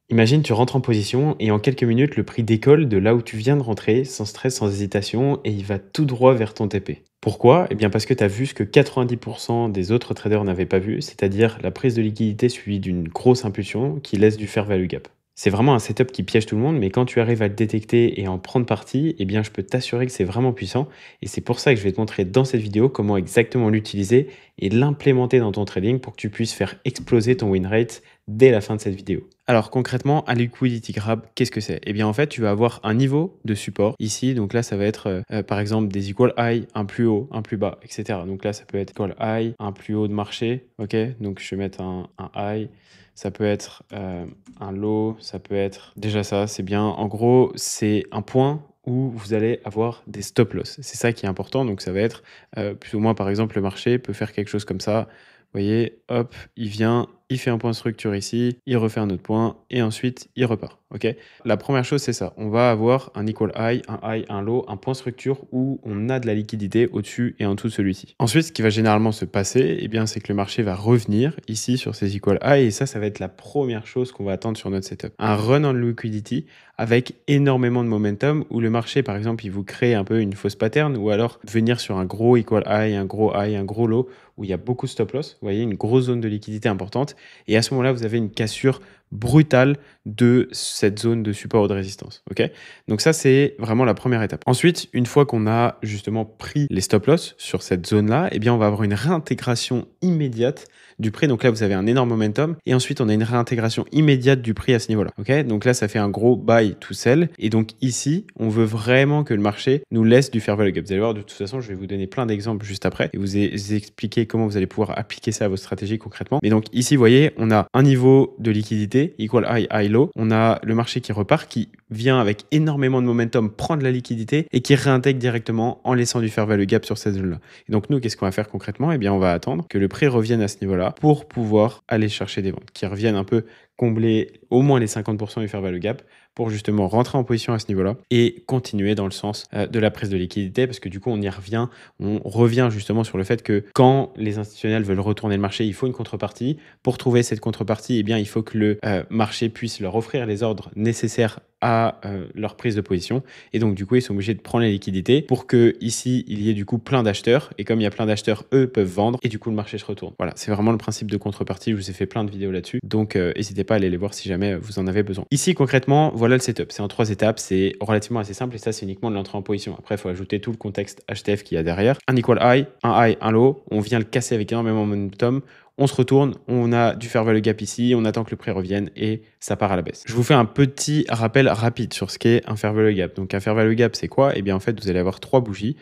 Imagine, tu rentres en position et en quelques minutes, le prix décolle de là où tu viens de rentrer, sans stress, sans hésitation, et il va tout droit vers ton TP. Pourquoi? Eh bien parce que tu as vu ce que 90% des autres traders n'avaient pas vu, c'est-à-dire la prise de liquidité suivie d'une grosse impulsion qui laisse du fair value gap. C'est vraiment un setup qui piège tout le monde, mais quand tu arrives à le détecter et à en prendre parti, eh bien je peux t'assurer que c'est vraiment puissant. Et c'est pour ça que je vais te montrer dans cette vidéo comment exactement l'utiliser et l'implémenter dans ton trading pour que tu puisses faire exploser ton win rate dès la fin de cette vidéo. Alors concrètement, un liquidity grab, qu'est-ce que c'est? Eh bien en fait, tu vas avoir un niveau de support ici. Donc là, ça va être par exemple des equal high, un plus haut, un plus bas, etc. Donc là, ça peut être equal high, un plus haut de marché. Ok, donc je vais mettre un high. Ça peut être un low, ça peut être déjà ça, c'est bien. En gros, c'est un point où vous allez avoir des stop loss. C'est ça qui est important. Donc ça va être plus ou moins, par exemple, le marché peut faire quelque chose comme ça. Vous voyez, hop, il vient, il fait un point de structure ici, il refait un autre point et ensuite il repart. Ok. La première chose, c'est ça. On va avoir un equal high, un low, un point structure où on a de la liquidité au-dessus et en dessous de celui-ci. Ensuite, ce qui va généralement se passer, eh bien, c'est que le marché va revenir ici sur ces equal high et ça va être la première chose qu'on va attendre sur notre setup. Un run on liquidity avec énormément de momentum où le marché, par exemple, il vous crée un peu une fausse pattern ou alors venir sur un gros equal high, un gros low où il y a beaucoup de stop loss, vous voyez, une grosse zone de liquidité importante. Et à ce moment-là, vous avez une cassure brutale de cette zone de support ou de résistance. Ok. Donc ça, c'est vraiment la première étape. Ensuite, une fois qu'on a justement pris les stop loss sur cette zone-là, eh bien, on va avoir une réintégration immédiate du prix. Donc là, vous avez un énorme momentum. Et ensuite, on a une réintégration immédiate du prix à ce niveau-là. Ok. Donc là, ça fait un gros buy to sell. Et donc ici, on veut vraiment que le marché nous laisse du fair value gap. Vous allez voir, de toute façon, je vais vous donner plein d'exemples juste après et vous expliquer comment vous allez pouvoir appliquer ça à vos stratégies concrètement. Mais donc ici, vous voyez, on a un niveau de liquidité, equal high, high low. On a le marché qui repart, qui vient avec énormément de momentum prendre la liquidité et qui réintègre directement en laissant du fair value gap sur cette zone-là. Et donc nous, qu'est-ce qu'on va faire concrètement? Eh bien, on va attendre que le prix revienne à ce niveau-là pour pouvoir aller chercher des ventes qui reviennent un peu combler au moins les 50% du fair value gap pour justement rentrer en position à ce niveau-là et continuer dans le sens de la prise de liquidité parce que du coup on revient justement sur le fait que quand les institutionnels veulent retourner le marché, il faut une contrepartie. Pour trouver cette contrepartie, eh bien, il faut que le marché puisse leur offrir les ordres nécessaires à leur prise de position. Et donc, du coup, ils sont obligés de prendre les liquidités pour que ici, il y ait du coup plein d'acheteurs. Et comme il y a plein d'acheteurs, eux peuvent vendre et du coup, le marché se retourne. Voilà, c'est vraiment le principe de contrepartie. Je vous ai fait plein de vidéos là-dessus. Donc, n'hésitez pas à aller les voir si jamais vous en avez besoin. Ici, concrètement, voilà le setup. C'est en 3 étapes. C'est relativement assez simple et ça, c'est uniquement de l'entrée en position. Après, il faut ajouter tout le contexte HTF qu'il y a derrière. Un equal high, un low. On vient le casser avec énormément de momentum. On se retourne, on a du fair value gap ici, on attend que le prix revienne et ça part à la baisse. Je vous fais un petit rappel rapide sur ce qu'est un fair value gap. Donc un fair value gap, c'est quoi? Eh bien en fait, vous allez avoir 3 bougies.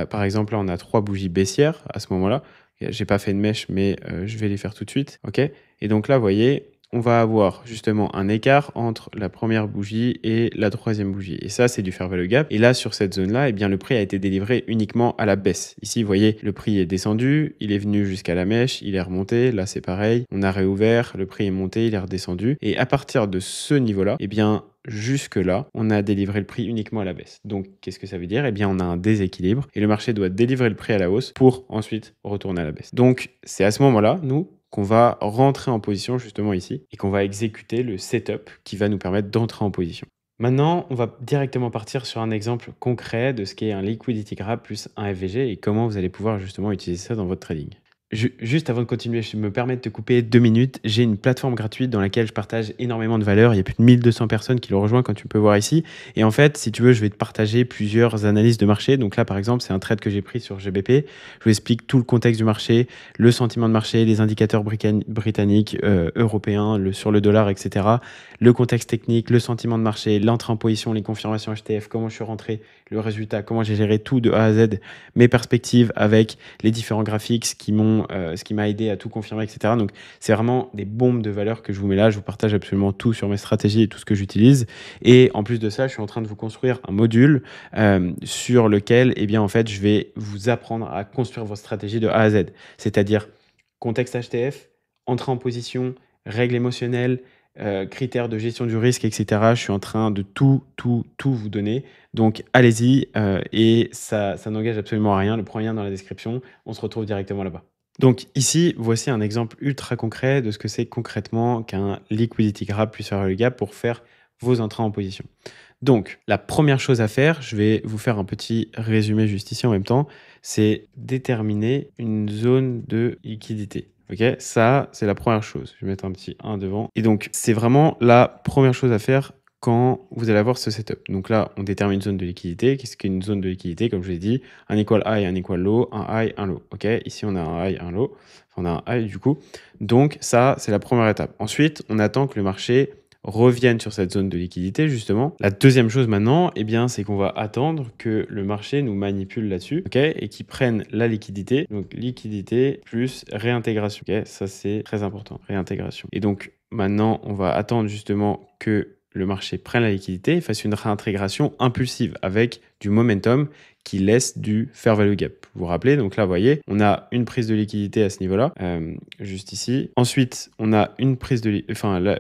Par exemple, là, on a 3 bougies baissières à ce moment-là. J'ai pas fait de mèche, mais je vais les faire tout de suite. Ok. Et donc là, vous voyez, on va avoir justement un écart entre la première bougie et la troisième bougie. Et ça, c'est du fair value gap. Et là, sur cette zone-là, eh bien, le prix a été délivré uniquement à la baisse. Ici, vous voyez, le prix est descendu, il est venu jusqu'à la mèche, il est remonté. Là, c'est pareil. On a réouvert, le prix est monté, il est redescendu. Et à partir de ce niveau-là, eh bien, jusque-là, on a délivré le prix uniquement à la baisse. Donc, qu'est-ce que ça veut dire? Eh bien, on a un déséquilibre et le marché doit délivrer le prix à la hausse pour ensuite retourner à la baisse. Donc, c'est à ce moment-là, nous, qu'on va rentrer en position justement ici et qu'on va exécuter le setup qui va nous permettre d'entrer en position. Maintenant, on va directement partir sur un exemple concret de ce qu'est un liquidity grab plus un FVG et comment vous allez pouvoir justement utiliser ça dans votre trading. Juste avant de continuer, je me permets de te couper 2 minutes. J'ai une plateforme gratuite dans laquelle je partage énormément de valeur. Il y a plus de 1200 personnes qui le rejoignent, comme tu peux voir ici. Et en fait, si tu veux, je vais te partager plusieurs analyses de marché. Donc là, par exemple, c'est un trade que j'ai pris sur GBP. Je vous explique tout le contexte du marché, le sentiment de marché, les indicateurs britanniques, européens, sur le dollar, etc. Le contexte technique, le sentiment de marché, l'entrée en position, les confirmations HTF, comment je suis rentré, le résultat, comment j'ai géré tout de A à Z, mes perspectives avec les différents graphiques, ce qui m'a aidé à tout confirmer, etc. Donc, c'est vraiment des bombes de valeur que je vous mets là. Je vous partage absolument tout sur mes stratégies et tout ce que j'utilise. Et en plus de ça, je suis en train de vous construire un module sur lequel, eh bien, en fait, je vais vous apprendre à construire vos stratégies de A à Z. C'est-à-dire contexte HTF, entrée en position, règles émotionnelles, critères de gestion du risque, etc. Je suis en train de tout vous donner. Donc, allez-y et ça n'engage absolument à rien. Le premier lien dans la description. On se retrouve directement là-bas. Donc ici, voici un exemple ultra concret de ce que c'est concrètement qu'un liquidity grab plus fair value gap pour faire vos entrées en position. Donc, la première chose à faire, je vais vous faire un petit résumé juste ici en même temps, c'est déterminer une zone de liquidité. Ok, ça, c'est la première chose. Je vais mettre un petit 1 devant. Et donc, c'est vraiment la première chose à faire quand vous allez avoir ce setup. Donc là, on détermine une zone de liquidité. Qu'est-ce qu'une zone de liquidité? Comme je l'ai dit, un equal high, un equal low, un high, un low. Ok, ici, on a un high, un low. Enfin, on a un high du coup. Donc, ça, c'est la première étape. Ensuite, on attend que le marché reviennent sur cette zone de liquidité, justement. La deuxième chose maintenant, eh bien, c'est qu'on va attendre que le marché nous manipule là-dessus, ok, et qu'il prenne la liquidité, donc liquidité plus réintégration. Ok, ça c'est très important, réintégration. Et donc maintenant, on va attendre justement que le marché prenne la liquidité et fasse une réintégration impulsive avec du momentum qui laisse du fair value gap. Vous vous rappelez, donc là, vous voyez, on a une prise de liquidité à ce niveau-là, juste ici. Ensuite, on a une prise de,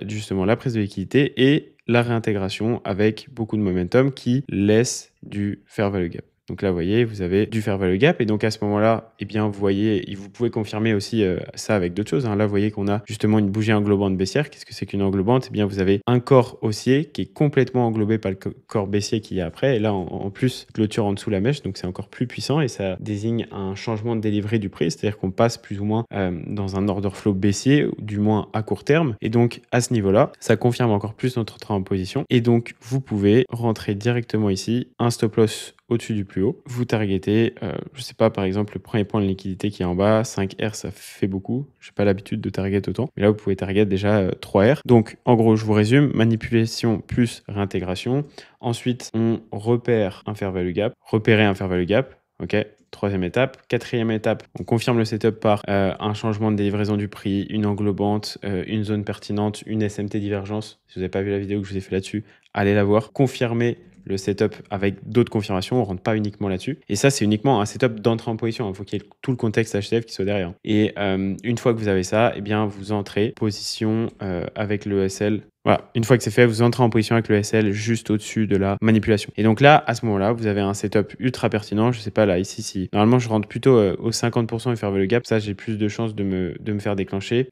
justement, la prise de liquidité et la réintégration avec beaucoup de momentum qui laisse du fair value gap. Donc là, vous voyez, vous avez du fair value gap. Et donc à ce moment-là, eh bien, vous voyez, et vous pouvez confirmer aussi ça avec d'autres choses. Hein. Là, vous voyez qu'on a justement une bougie englobante baissière. Qu'est-ce que c'est qu'une englobante? Eh bien, vous avez un corps haussier qui est complètement englobé par le corps baissier qu'il y a après. Et là, en plus, clôture en dessous la mèche. Donc c'est encore plus puissant et ça désigne un changement de délivré du prix. C'est-à-dire qu'on passe plus ou moins dans un order flow baissier, du moins à court terme. Et donc à ce niveau-là, ça confirme encore plus notre entrée en position. Et donc, vous pouvez rentrer directement ici, un stop loss au-dessus du plus haut. Vous targetez, je sais pas, par exemple, le premier point de liquidité qui est en bas, 5R, ça fait beaucoup. Je n'ai pas l'habitude de target autant. Mais là, vous pouvez target déjà 3R. Donc, en gros, je vous résume, manipulation plus réintégration. Ensuite, on repère un fair value gap. Repérer un fair value gap. OK. Troisième étape. Quatrième étape, on confirme le setup par un changement de délivraison du prix, une englobante, une zone pertinente, une SMT divergence. Si vous n'avez pas vu la vidéo que je vous ai fait là-dessus, allez la voir. Confirmer le setup avec d'autres confirmations, on ne rentre pas uniquement là-dessus. Et ça, c'est uniquement un setup d'entrée en position. Il faut qu'il y ait tout le contexte HTF qui soit derrière. Et une fois que vous avez ça, eh bien, vous entrez position avec le SL. Voilà, une fois que c'est fait, vous entrez en position avec le SL juste au-dessus de la manipulation. Et donc là, à ce moment-là, vous avez un setup ultra pertinent. Je sais pas là, ici, si normalement je rentre plutôt au 50% et faire le gap, ça j'ai plus de chances de me faire déclencher.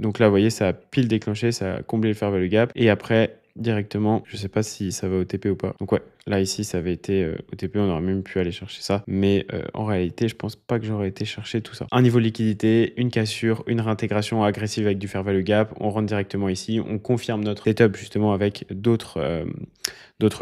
Donc là, vous voyez, ça a pile déclenché, ça a comblé le fair value gap. Et après, directement, je sais pas si ça va au TP ou pas. Donc ouais, là ici ça avait été au TP, on aurait même pu aller chercher ça. Mais en réalité, je pense pas que j'aurais été chercher tout ça. Un niveau de liquidité, une cassure, une réintégration agressive avec du fair value gap. On rentre directement ici, on confirme notre setup justement avec d'autres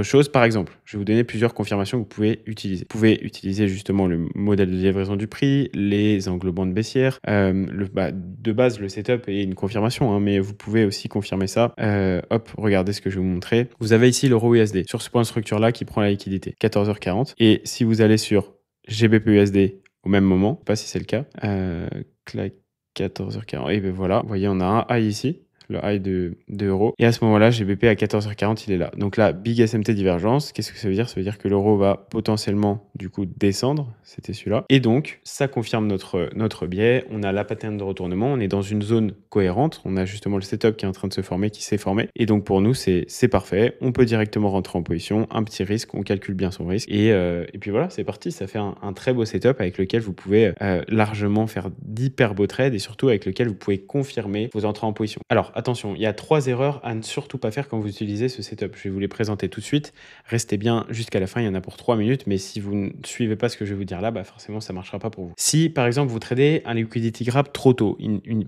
choses. Par exemple, je vais vous donner plusieurs confirmations que vous pouvez utiliser. Vous pouvez utiliser justement le modèle de livraison du prix, les englobantes baissières. De base, le setup est une confirmation, hein, mais vous pouvez aussi confirmer ça. Hop, regardez ce que je vais vous montrer. Vous avez ici l'euro USD sur ce point de structure-là qui prend la liquidité, 14h40. Et si vous allez sur GBP USD au même moment, je sais pas si c'est le cas, clac, 14h40. Et bien voilà, vous voyez, on a un high ici, le high de euros. Et à ce moment-là, GBP à 14h40, il est là. Donc là, big SMT divergence. Qu'est-ce que ça veut dire? Ça veut dire que l'euro va potentiellement, du coup, descendre. C'était celui-là. Et donc, ça confirme notre biais. On a la pattern de retournement. On est dans une zone cohérente. On a justement le setup qui est en train de se former, qui s'est formé. Et donc, pour nous, c'est parfait. On peut directement rentrer en position. Un petit risque. On calcule bien son risque. Et puis voilà, c'est parti. Ça fait un très beau setup avec lequel vous pouvez largement faire d'hyper beaux trades et surtout avec lequel vous pouvez confirmer vos entrées en position. Alors, attention, il y a 3 erreurs à ne surtout pas faire quand vous utilisez ce setup. Je vais vous les présenter tout de suite. Restez bien jusqu'à la fin, il y en a pour 3 minutes, mais si vous ne suivez pas ce que je vais vous dire là, bah forcément, ça ne marchera pas pour vous. Si, par exemple, vous tradez un liquidity grab trop tôt,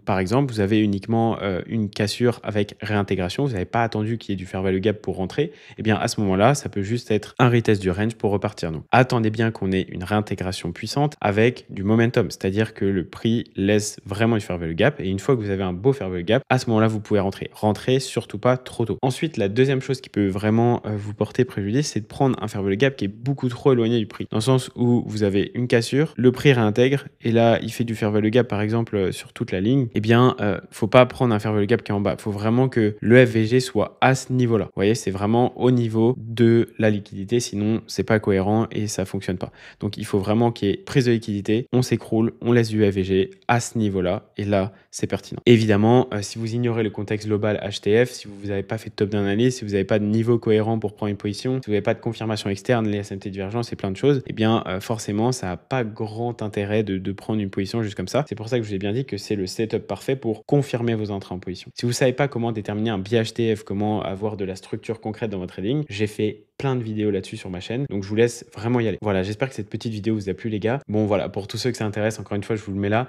par exemple, vous avez uniquement une cassure avec réintégration, vous n'avez pas attendu qu'il y ait du fair value gap pour rentrer, eh bien, à ce moment-là, ça peut juste être un retest du range pour repartir. Donc, attendez bien qu'on ait une réintégration puissante avec du momentum, c'est-à-dire que le prix laisse vraiment du fair value gap, et une fois que vous avez un beau fair value gap, à ce moment-là, vous pouvez rentrer. Rentrez surtout pas trop tôt. Ensuite, la deuxième chose qui peut vraiment vous porter préjudice, c'est de prendre un fair value gap qui est beaucoup trop éloigné du prix. Dans le sens où vous avez une cassure, le prix réintègre, et là, il fait du fair value gap, par exemple, sur toute la ligne. Eh bien, faut pas prendre un fair value gap qui est en bas. Il faut vraiment que le FVG soit à ce niveau-là. Vous voyez, c'est vraiment au niveau de la liquidité, sinon, c'est pas cohérent et ça fonctionne pas. Donc, il faut vraiment qu'il y ait prise de liquidité, on s'écroule, on laisse du FVG à ce niveau-là, et là, c'est pertinent. Évidemment, si vous ignorez le contexte global HTF, si vous n'avez pas fait de top d'analyse, si vous n'avez pas de niveau cohérent pour prendre une position, si vous n'avez pas de confirmation externe, les SMT divergence et plein de choses, eh bien, forcément, ça n'a pas grand intérêt de prendre une position juste comme ça. C'est pour ça que je vous ai bien dit que c'est le setup parfait pour confirmer vos entrées en position. Si vous ne savez pas comment déterminer un biais HTF, comment avoir de la structure concrète dans votre trading, j'ai fait plein de vidéos là-dessus sur ma chaîne, donc je vous laisse vraiment y aller. Voilà, j'espère que cette petite vidéo vous a plu les gars. Bon voilà, pour tous ceux que ça intéresse, encore une fois, je vous le mets là.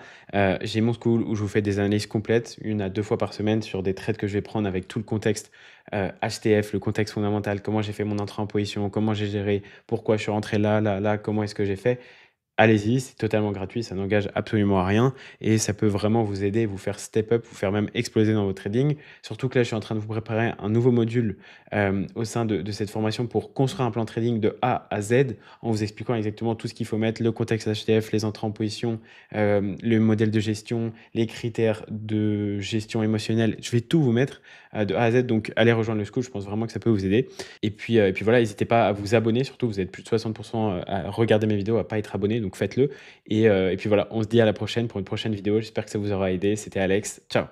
J'ai mon school où je vous fais des analyses complètes, 1 à 2 fois par semaine sur des trades que je vais prendre avec tout le contexte HTF, le contexte fondamental, comment j'ai fait mon entrée en position, comment j'ai géré, pourquoi je suis rentré là, là, là, comment est-ce que j'ai fait. Allez-y, c'est totalement gratuit, ça n'engage absolument à rien et ça peut vraiment vous aider, vous faire step up, vous faire même exploser dans votre trading. Surtout que là, je suis en train de vous préparer un nouveau module au sein de cette formation pour construire un plan de trading de A à Z en vous expliquant exactement tout ce qu'il faut mettre, le contexte HTF, les entrées en position, le modèle de gestion, les critères de gestion émotionnelle. Je vais tout vous mettre de A à Z, donc allez rejoindre le school, je pense vraiment que ça peut vous aider. Et puis voilà, n'hésitez pas à vous abonner, surtout vous êtes plus de 60% à regarder mes vidéos, à pas être abonné, donc faites-le. Et puis voilà, on se dit à la prochaine pour une prochaine vidéo. J'espère que ça vous aura aidé. C'était Alex. Ciao.